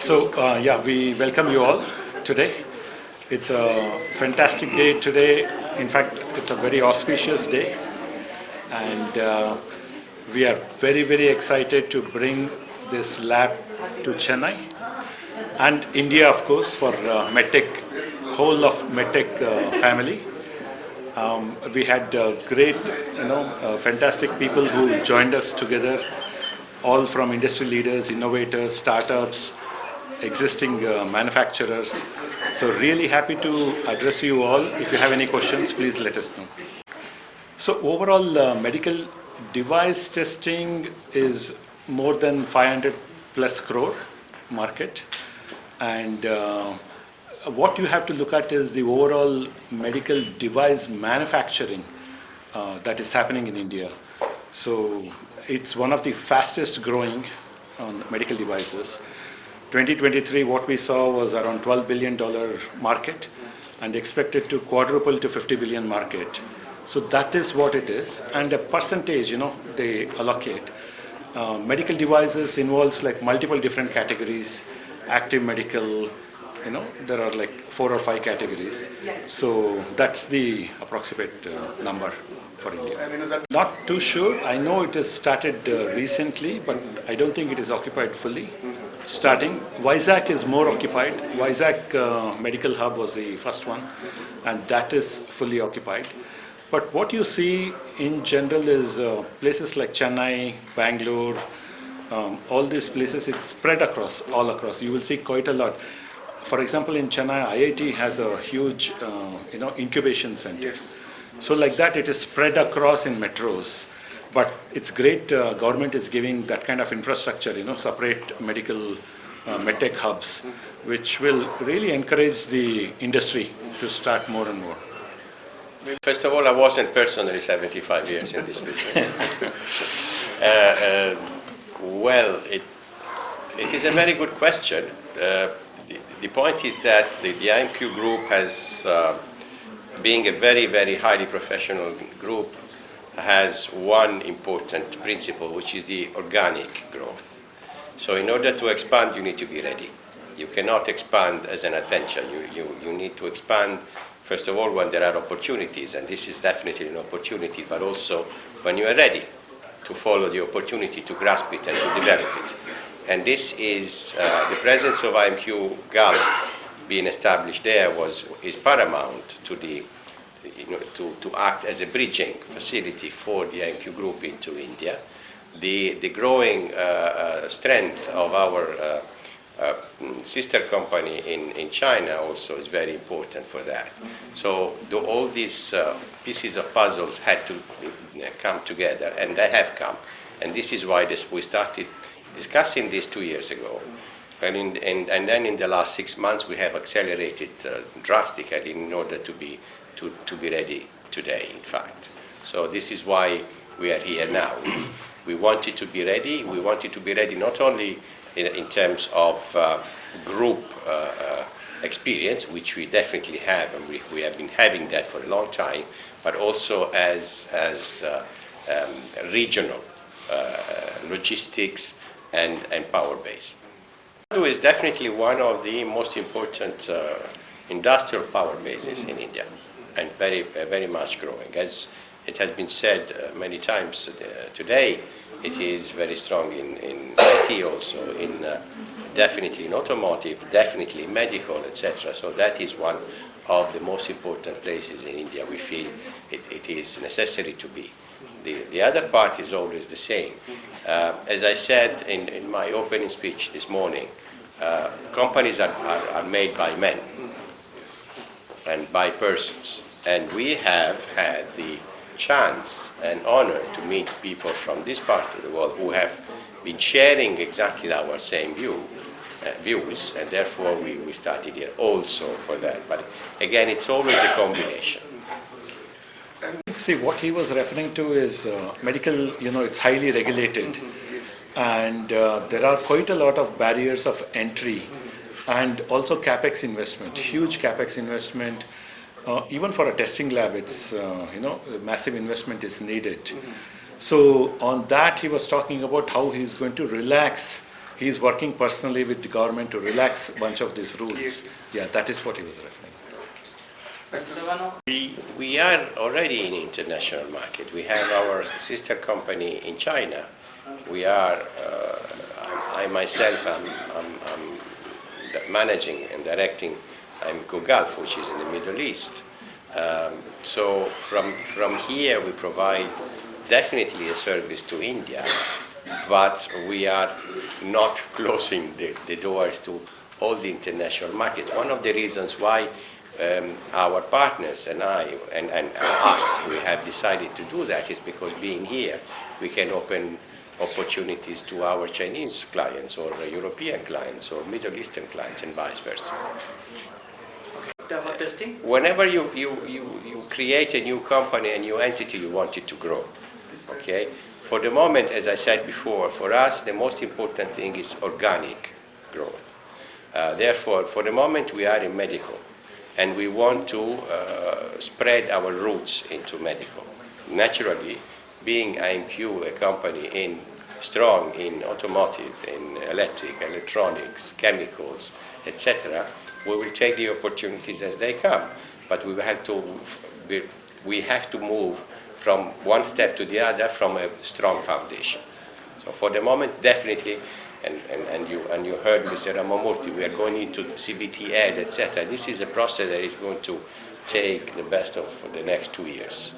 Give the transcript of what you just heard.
Yeah, we welcome you all today. It's a fantastic day today. In fact, it's a very auspicious day, and we are very, very excited to bring this lab to Chennai and India, of course, for MedTech, whole of MedTech family. We had great, fantastic people who joined us together, all from industry leaders, innovators, startups, existing manufacturers. So really happy to address you all. If you have any questions, please let us know. So overall, medical device testing is more than 500 plus crore market. And what you have to look at is the overall medical device manufacturing that is happening in India. So it's one of the fastest growing on medical devices. 2023, what we saw was around $12 billion market and expected to quadruple to $50 billion market. So that is what it is. And a percentage, they allocate. Medical devices involves like multiple different categories, active medical, there are like 4 or 5 categories. So that's the approximate number for India. Not too sure. I know it has started recently, but I don't think it is occupied fully. Starting, Vizag is more occupied. Vizag Medical Hub was the first one, and that is fully occupied. But what you see in general is places like Chennai, Bangalore, all these places, it's spread all across. You will see quite a lot. For example, in Chennai, IIT has a huge, incubation center. Yes. So like that, it is spread across in metros. But it's great, government is giving that kind of infrastructure, separate medical medtech hubs, which will really encourage the industry to start more and more. First of all, I wasn't personally 75 years in this business. Well, it is a very good question. The point is that the IMQ Group has, being a very, very highly professional group, has one important principle, which is the organic growth. So in order to expand, you need to be ready. You cannot expand as an adventure. You need to expand, first of all, when there are opportunities, and this is definitely an opportunity, but also when you are ready to follow the opportunity, to grasp it and to develop it. And this is, the presence of IMQ Gulf being established there is paramount to the to act as a bridging facility for the IMQ Group into India. The growing strength of our sister company in China also is very important for that. So all these pieces of puzzles had to come together, and they have come. And this is why we started discussing this 2 years ago. And then in the last 6 months, we have accelerated drastically in order to be ready today, in fact. So this is why we are here now. We wanted to be ready. We wanted to be ready not only in terms of group experience, which we definitely have, and we have been having that for a long time, but also as regional logistics and power base. It is definitely one of the most important industrial power bases in India, and very, very much growing. As it has been said many times today, it is very strong in IT also, in definitely in automotive, definitely in medical, etc. So that is one of the most important places in India. We feel it is necessary to be. The other part is always the same. As I said in my opening speech this morning, companies are made by men and by persons. And we have had the chance and honor to meet people from this part of the world who have been sharing exactly our same views, and therefore we started here also for that. But again, it's always a combination. See, what he was referring to is medical, it's highly regulated, and there are quite a lot of barriers of entry, and also capex investment, huge capex investment. Even for a testing lab, it's, massive investment is needed. So on that, he was talking about how he's going to relax he's working personally with the government to relax a bunch of these rules. Yeah, that is what he was referring. We are already in international market. We have our sister company in China. We are, I myself, I'm managing and directing IMQ Gulf, which is in the Middle East. So from here we provide definitely a service to India, but we are not closing the doors to all the international markets. One of the reasons why our partners and I and us, we have decided to do that is because being here, we can open opportunities to our Chinese clients or European clients or Middle Eastern clients and vice versa. Whenever you create a new company, a new entity, you want it to grow. Okay? For the moment, as I said before, for us the most important thing is organic growth. Therefore, for the moment we are in medical, and we want to spread our roots into medical. Naturally, being IMQ a company strong in automotive, in electronics, chemicals, etc., we will take the opportunities as they come. But we have to move from one step to the other from a strong foundation. So for the moment, definitely, and you heard Mr. Ramamurthy, we are going into CBT Ed, etc. This is a process that is going to take the best of the next 2 years.